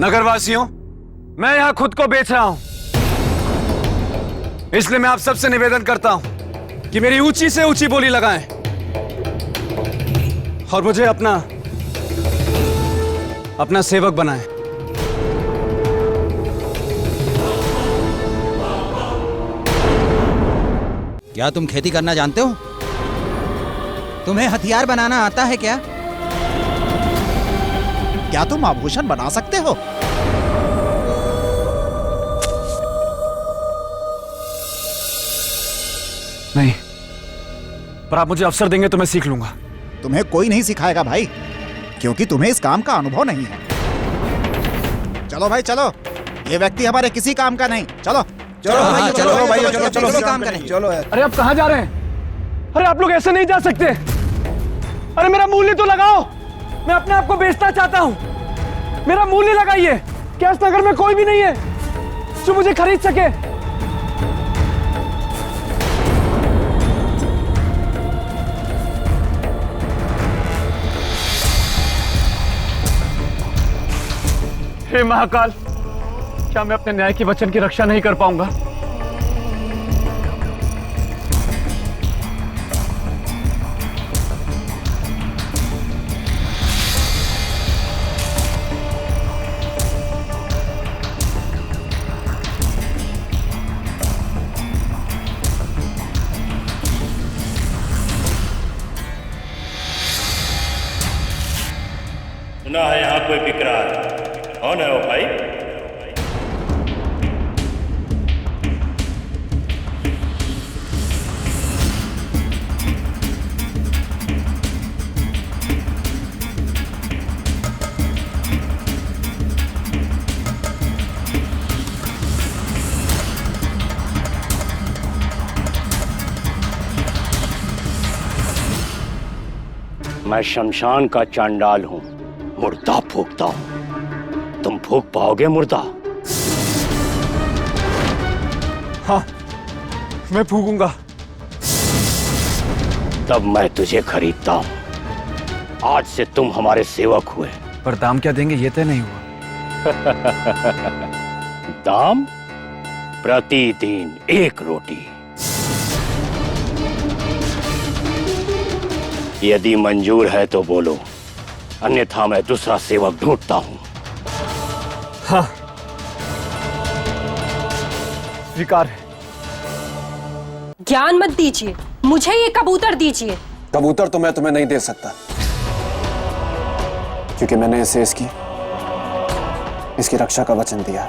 नगरवासियों, मैं यहां खुद को बेच रहा हूं, इसलिए मैं आप सबसे निवेदन करता हूं कि मेरी ऊंची से ऊंची बोली लगाएं और मुझे अपना सेवक बनाएं। क्या तुम खेती करना जानते हो? तुम्हें हथियार बनाना आता है क्या? क्या तुम आभूषण बना सकते हो? नहीं, पर आप मुझे अवसर देंगे तो मैं सीख लूंगा। तुम्हें कोई नहीं सिखाएगा भाई, क्योंकि तुम्हें इस काम का अनुभव नहीं है। चलो भाई चलो, ये व्यक्ति हमारे किसी काम का नहीं। चलो चलो भाई, चलो भाई, चलो चलो किसी काम का नहीं। चलो। अरे आप कहां जा रहे हैं? अरे आप लोग ऐसे नहीं जा सकते। अरे मेरा मूल्य तो लगाओ, मैं अपने आप को बेचना चाहता हूं। मेरा मूल्य लगाइए। कैश नगर में कोई भी नहीं है जो मुझे खरीद सके। हे महाकाल, क्या मैं अपने न्याय के वचन की रक्षा नहीं कर पाऊंगा? सुना है यहाँ कोई विकराल। कौन है वो भाई? मैं शमशान का चांडाल हूं, मुर्दा फूंकता हूं। तुम फूंक पाओगे मुर्दा? हाँ, मैं फूकूंगा। तब मैं तुझे खरीदता हूं। आज से तुम हमारे सेवक हुए। पर दाम क्या देंगे ये तय नहीं हुआ। दाम? प्रतिदिन 1 रोटी। यदि मंजूर है तो बोलो, अन्यथा मैं दूसरा सेवक ढूंढता हूं। हाँ, स्वीकार है। ज्ञान मत दीजिए, मुझे ये कबूतर दीजिए। कबूतर तो मैं तुम्हें नहीं दे सकता, क्योंकि मैंने इसे इसकी रक्षा का वचन दिया,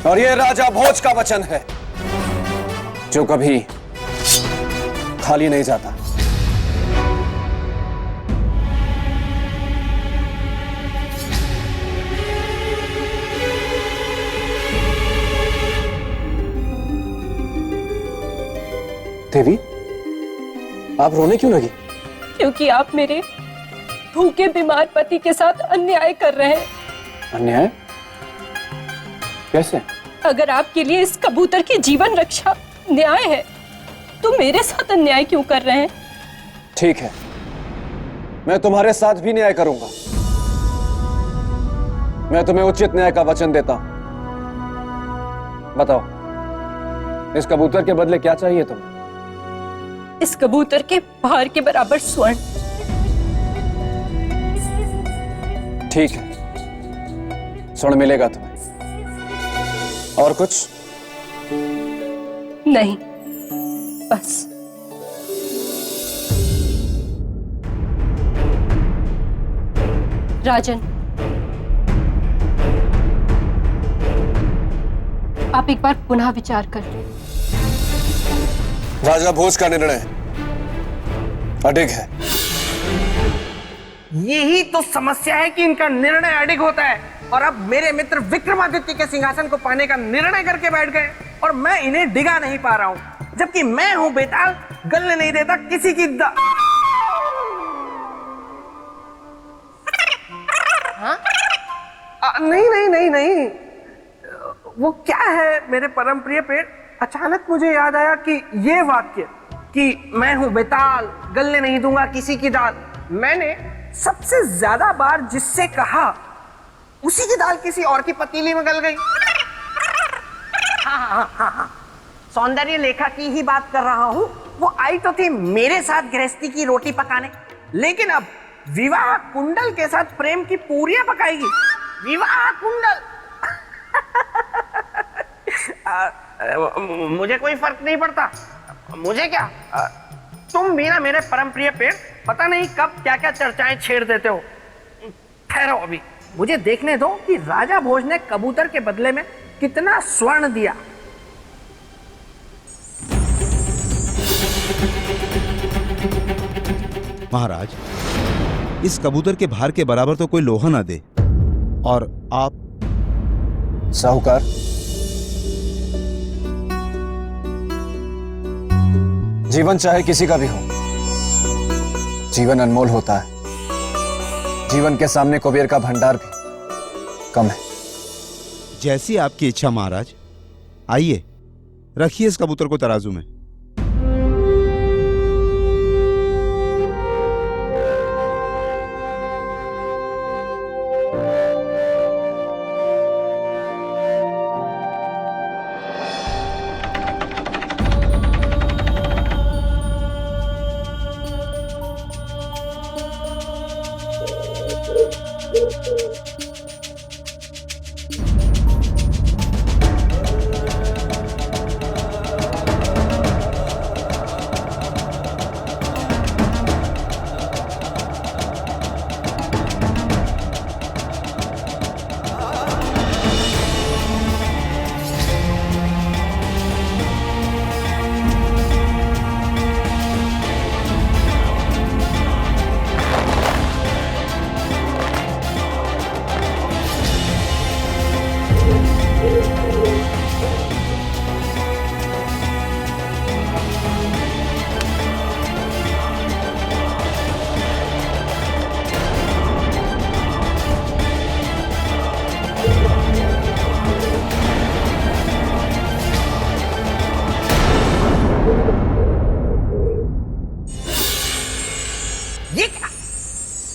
और ये राजा भोज का वचन है जो कभी खाली नहीं जाता। देवी, आप रोने क्यों लगी? क्योंकि आप मेरे भूखे बीमार पति के साथ अन्याय कर रहे हैं। अन्याय? कैसे? अगर आपके लिए इस कबूतर की जीवन रक्षा न्याय है, तो मेरे साथ अन्याय क्यों कर रहे हैं? ठीक है, मैं तुम्हारे साथ भी न्याय करूंगा। मैं तुम्हें उचित न्याय का वचन देता हूं। बताओ, इस कबूतर के बदले क्या चाहिए तुम्हें? इस कबूतर के भार के बराबर स्वर्ण। ठीक है, स्वर्ण मिलेगा तुम्हें। और कुछ? नहीं, बस। राजन, आप एक बार पुनः विचार कर लें। राजा भोज का निर्णय अडिग है। यही तो समस्या है कि इनका निर्णय अडिग होता है, और अब मेरे मित्र विक्रमादित्य के सिंहासन को पाने का निर्णय करके बैठ गए, और मैं इन्हें डिगा नहीं पा रहा हूं, जबकि मैं हूं बेताल, गलने नहीं देता किसी की हाँ? नहीं नहीं नहीं नहीं, वो क्या है मेरे परम प्रिय पेड़? अचानक मुझे याद आया कि ये वाक्य कि मैं हूं बेताल, गलने नहीं दूंगा किसी की दाल, मैंने सबसे ज्यादा बार जिससे कहा उसी की दाल किसी और की पतीली में गल गई। हाँ, सौंदर्य लेखा की ही बात कर रहा हूँ। वो आई तो थी मेरे साथ गृहस्थी की रोटी पकाने, लेकिन अब विवाह कुंडल के साथ प्रेम की पूरियां पकाएगी। विवाह कुंडल। मुझे कोई फर्क नहीं पड़ता। मुझे क्या, तुम भी ना मेरे परम प्रिय पेड़, पता नहीं कब क्या क्या चर्चाएं छेड़ देते हो। ठहरो, अभी मुझे देखने दो कि राजा भोज ने कबूतर के बदले में कितना स्वर्ण दिया। महाराज, इस कबूतर के भार के बराबर तो कोई लोहा ना दे। और आप साहूकार, जीवन चाहे किसी का भी हो, जीवन अनमोल होता है। जीवन के सामने कुबेर का भंडार भी कम है। जैसी आपकी इच्छा महाराज। आइए, रखिए इस कबूतर को तराजू में।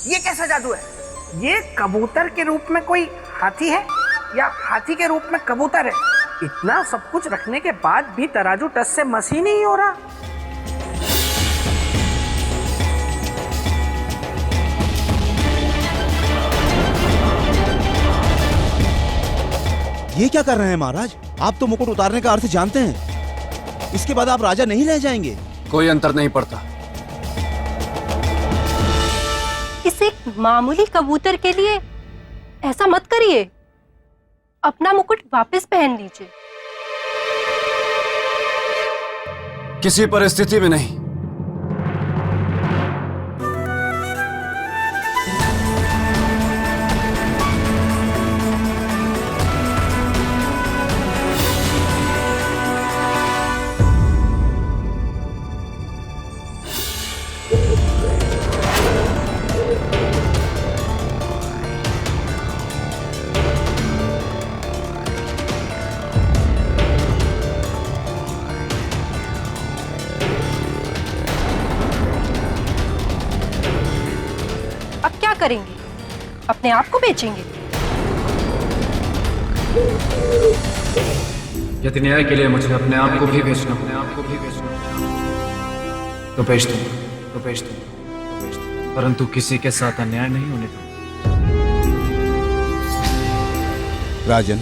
ये कैसा जादू है? ये कबूतर के रूप में कोई हाथी है या हाथी के रूप में कबूतर है? इतना सब कुछ रखने के बाद भी तराजू टस से मस ही नहीं हो रहा। ये क्या कर रहे हैं महाराज? आप तो मुकुट उतारने का अर्थ जानते हैं। इसके बाद आप राजा नहीं रह जाएंगे। कोई अंतर नहीं पड़ता। इस एक मामूली कबूतर के लिए ऐसा मत करिए। अपना मुकुट वापस पहन लीजिए। किसी परिस्थिति में नहीं। करेंगे? अपने आप को बेचेंगे? यदि न्याय के लिए मुझे अपने आप को भी बेचना, तो बेच दूंगा, परंतु किसी के साथ अन्याय नहीं होने दूंगा। राजन,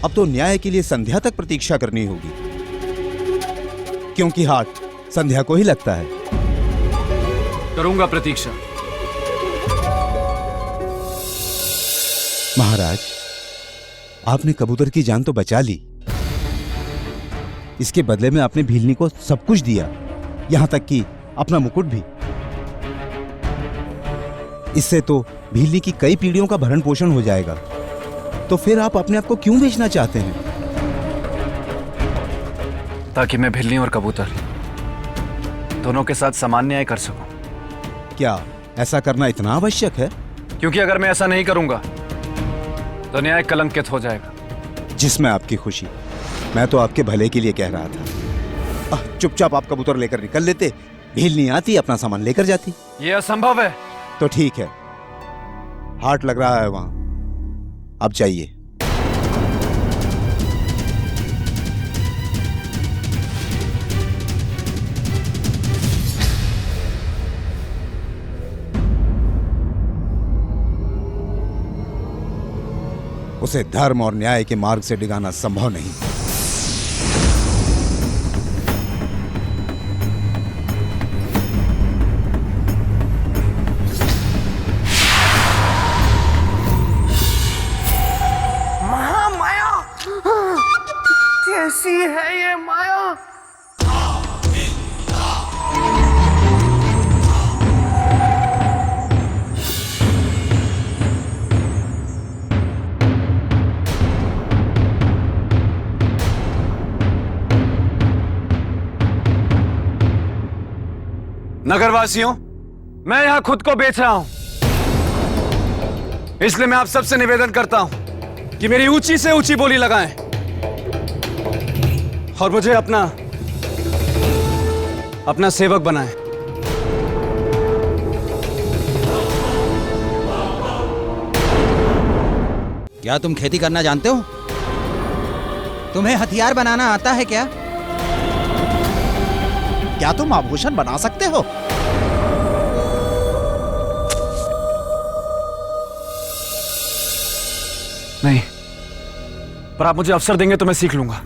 अब तो न्याय के लिए संध्या तक प्रतीक्षा करनी होगी, क्योंकि हाट संध्या को ही लगता है। करूंगा प्रतीक्षा। महाराज, आपने कबूतर की जान तो बचा ली। इसके बदले में आपने भीलनी को सब कुछ दिया, यहां तक कि अपना मुकुट भी। इससे तो भीलनी की कई पीढ़ियों का भरण पोषण हो जाएगा। तो फिर आप अपने आप को क्यों बेचना चाहते हैं? ताकि मैं भिलनी और कबूतर दोनों के साथ समान न्याय कर सकूं। क्या ऐसा करना इतना आवश्यक है? क्योंकि अगर मैं ऐसा नहीं करूंगा तो न्याय कलंकित हो जाएगा। जिसमें आपकी खुशी, मैं तो आपके भले के लिए कह रहा था। चुपचाप आप कबूतर लेकर निकल लेते, भीलनी आती अपना सामान लेकर जाती। यह असंभव है। तो ठीक है, हाट लग रहा है वहां, अब जाइए। उसे धर्म और न्याय के मार्ग से डिगाना संभव नहीं। महामाया, कैसी है ये माया? नगरवासियों, मैं यहां खुद को बेच रहा हूं, इसलिए मैं आप सबसे निवेदन करता हूं कि मेरी ऊंची से ऊंची बोली लगाएं और मुझे अपना सेवक बनाएं। क्या तुम खेती करना जानते हो? तुम्हें हथियार बनाना आता है क्या? क्या तुम आभूषण बना सकते हो? नहीं, पर आप मुझे अवसर देंगे तो मैं सीख लूंगा।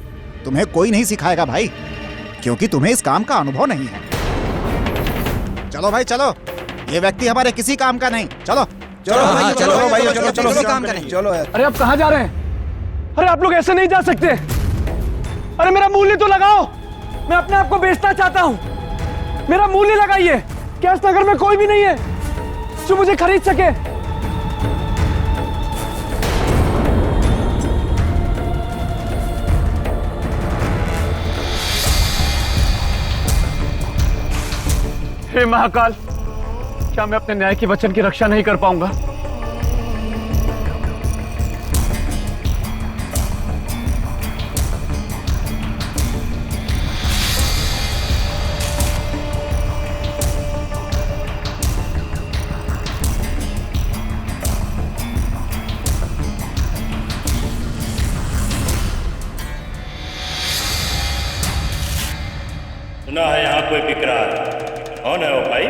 तुम्हें कोई नहीं सिखाएगा भाई, क्योंकि तुम्हें इस काम का अनुभव नहीं है। चलो भाई चलो, ये व्यक्ति हमारे किसी काम का नहीं। चलो चलो हाँ, चलो भाई, चलो, चलो, किसी काम का नहीं। चलो। अरे आप कहां जा रहे हैं? अरे आप लोग ऐसे नहीं जा सकते। अरे मेरा मूल्य तो लगाओ, मैं अपने आप को बेचना चाहता हूं। मेरा मूल्य लगाइए। कैश नगर में कोई भी नहीं है जो मुझे खरीद सके। हे महाकाल, क्या मैं अपने न्याय के वचन की रक्षा नहीं कर पाऊंगा? सुना है यहाँ कोई बिक रहा है। कौन है वो भाई?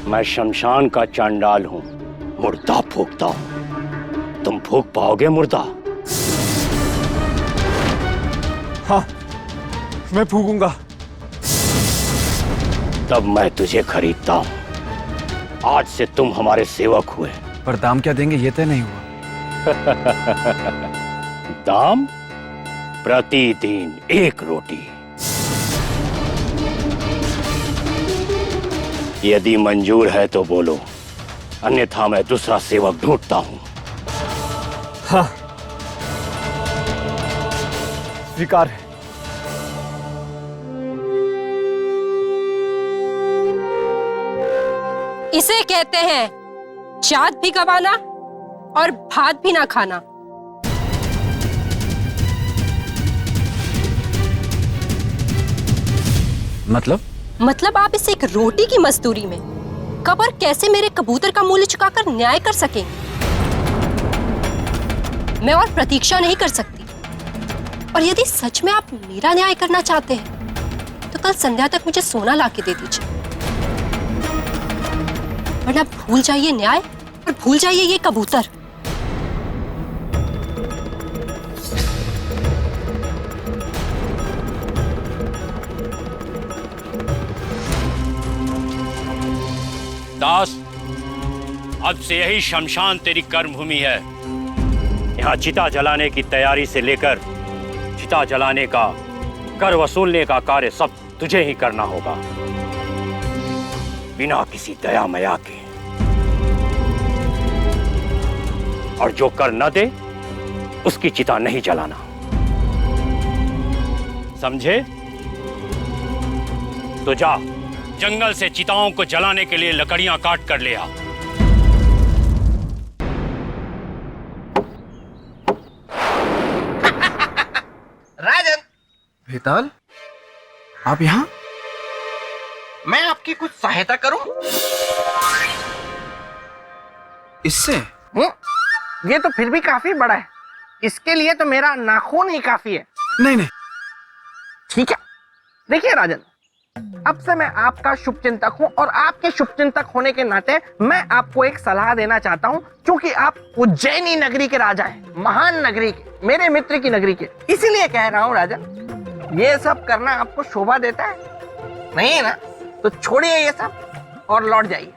मैं शमशान का चांडाल हूं, मुर्दा फूंकता हूं। तुम फूंक पाओगे मुर्दा? हाँ, मैं फूकूंगा। तब मैं तुझे खरीदता हूं। आज से तुम हमारे सेवक हुए। पर दाम क्या देंगे ये तय नहीं हुआ। दाम? प्रतिदिन 1 रोटी। यदि मंजूर है तो बोलो, अन्यथा मैं दूसरा सेवक ढूंढता हूं। हाँ, स्वीकार है। इसे कहते हैं चाँद भी गवाना और भात भी ना खाना। मतलब आप इसे एक रोटी की मजदूरी में कब और कैसे मेरे कबूतर का मूल्य चुकाकर न्याय कर सकेंगे? मैं और प्रतीक्षा नहीं कर सकती। और यदि सच में आप मेरा न्याय करना चाहते हैं तो कल संध्या तक मुझे सोना लाके दे दीजिए, वरना भूल जाइए न्याय और भूल जाइए ये कबूतर। दास, अब से यही शमशान तेरी कर्मभूमि है। यहाँ चिता जलाने की तैयारी से लेकर चिता जलाने का, कर वसूलने का कार्य सब तुझे ही करना होगा, बिना किसी दया मया के। और जो कर न दे उसकी चिता नहीं जलाना, समझे? तो जा जंगल से चिताओं को जलाने के लिए लकड़ियां काट कर ले आ। राजन, बेताल, आप यहाँ? मैं आपकी कुछ सहायता करूं? इससे? ये तो फिर भी काफी बड़ा है। इसके लिए तो मेरा नाखून ही काफी है। नहीं नहीं। ठीक है, देखिए राजन, अब से मैं आपका शुभचिंतक हूं और आपके शुभचिंतक होने के नाते मैं आपको एक सलाह देना चाहता हूं, क्योंकि आप उज्जैनी नगरी के राजा हैं, महान नगरी के, मेरे मित्र की नगरी के। इसीलिए कह रहा हूं राजन, ये सब करना आपको शोभा देता है? नहीं है ना? तो छोड़िए ये सब और लौट जाइए।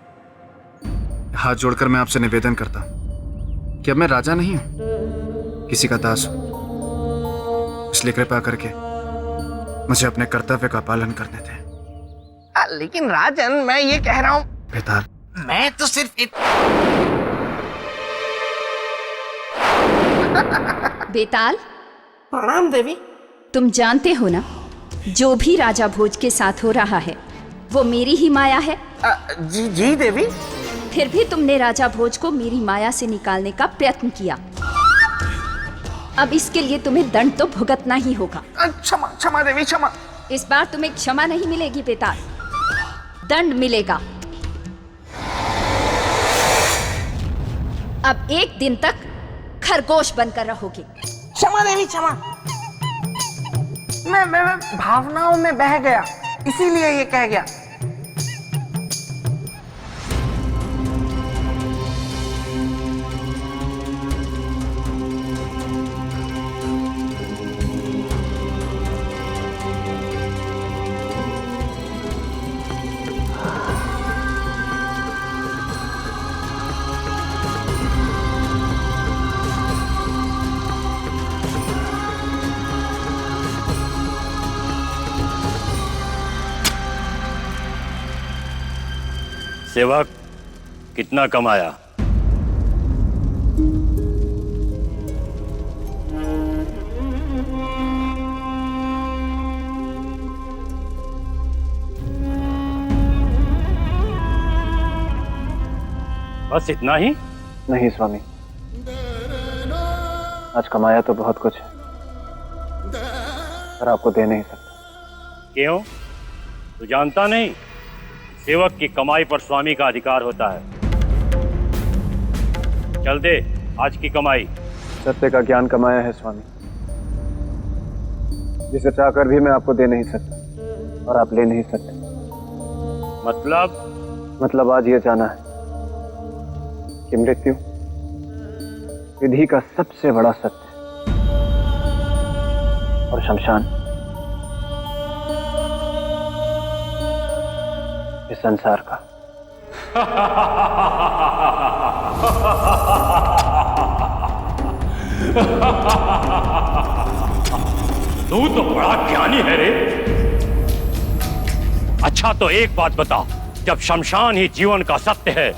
हाथ जोड़कर मैं आपसे निवेदन करता हूं कि अब मैं राजा नहीं हूं, किसी का दास हूं। इसलिए कृपा करके मुझे अपने कर्तव्य का पालन करने दें। लेकिन राजन, मैं ये कह रहा हूं, बेताल, मैं तो सिर्फ बेताल, प्रणाम देवी। तुम जानते हो ना, जो भी राजा भोज के साथ हो रहा है वो मेरी ही माया है। जी जी देवी। फिर भी तुमने राजा भोज को मेरी माया से निकालने का प्रयत्न किया। अब इसके लिए तुम्हें दंड तो भुगतना ही होगा। क्षमा क्षमा देवी, क्षमा। इस बार तुम्हें क्षमा नहीं मिलेगी बेताल, दंड मिलेगा। अब 1 दिन तक खरगोश बनकर रहोगे। क्षमा देवी, क्षमा। मैं भावनाओं में बह गया, इसीलिए ये कह गया। सेवक, कितना कमाया? बस इतना ही? नहीं स्वामी, आज कमाया तो बहुत कुछ है, पर आपको दे नहीं सकता। क्यों? तू जानता नहीं, सेवक की कमाई पर स्वामी का अधिकार होता है। चल दे आज की कमाई। सत्य का ज्ञान कमाया है स्वामी, जिसे चाहकर भी मैं आपको दे नहीं सकता और आप ले नहीं सकते। मतलब आज ये जाना है कि मृत्यु विधि का सबसे बड़ा सत्य और शमशान इस संसार का। तू तो बड़ा ज्ञानी है रे। अच्छा तो एक बात बता, जब शमशान ही जीवन का सत्य है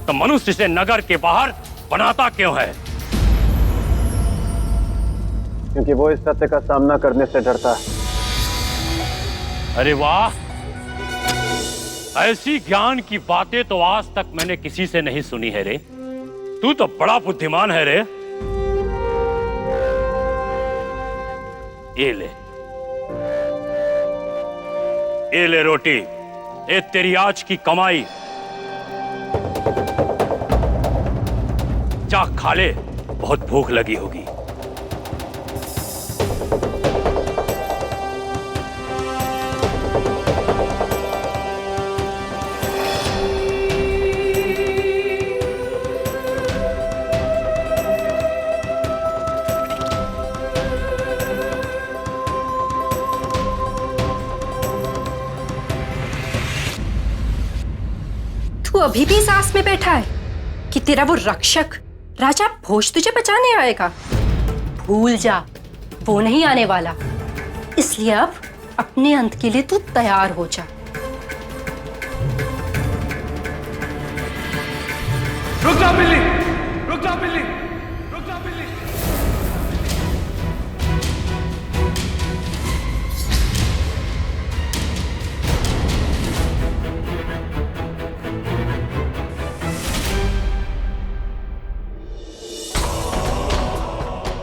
तो मनुष्य इसे नगर के बाहर बनाता क्यों है? क्योंकि वो इस सत्य का सामना करने से डरता है। अरे वाह, ऐसी ज्ञान की बातें तो आज तक मैंने किसी से नहीं सुनी है रे। तू तो बड़ा बुद्धिमान है रे। ये ले रोटी, ये तेरी आज की कमाई। जा खा ले, बहुत भूख लगी होगी। तू अभी भी सांस में बैठा है कि तेरा वो रक्षक राजा भोज तुझे बचाने आएगा? भूल जा, वो नहीं आने वाला। इसलिए अब अपने अंत के लिए तू तैयार हो जा। रुक जा बिल्ली, रुक जा बिल्ली, रुक जा बिल्ली।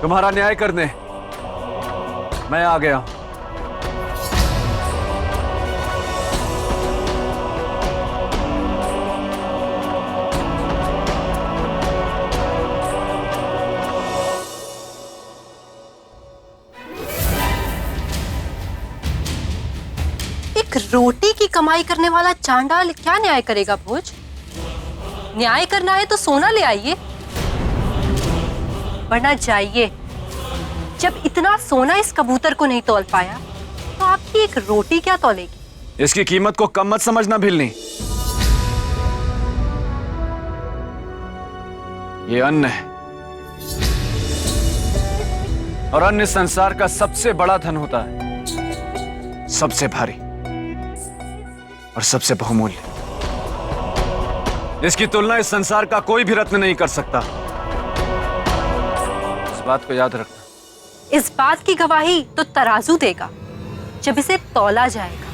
तुम्हारा न्याय करने मैं आ गया। एक रोटी की कमाई करने वाला चांडाल क्या न्याय करेगा भोज? न्याय करना है तो सोना ले आइए, वरना जाइए। जब इतना सोना इस कबूतर को नहीं तौल पाया तो आपकी एक रोटी क्या तौलेगी? इसकी कीमत को कम मत समझना भिलनी। ये अन्न है और अन्न इस संसार का सबसे बड़ा धन होता है, सबसे भारी और सबसे बहुमूल्य। इसकी तुलना इस संसार का कोई भी रत्न नहीं कर सकता। इस बात को याद रखना। इस बात की गवाही तो तराजू देगा जब इसे तौला जाएगा।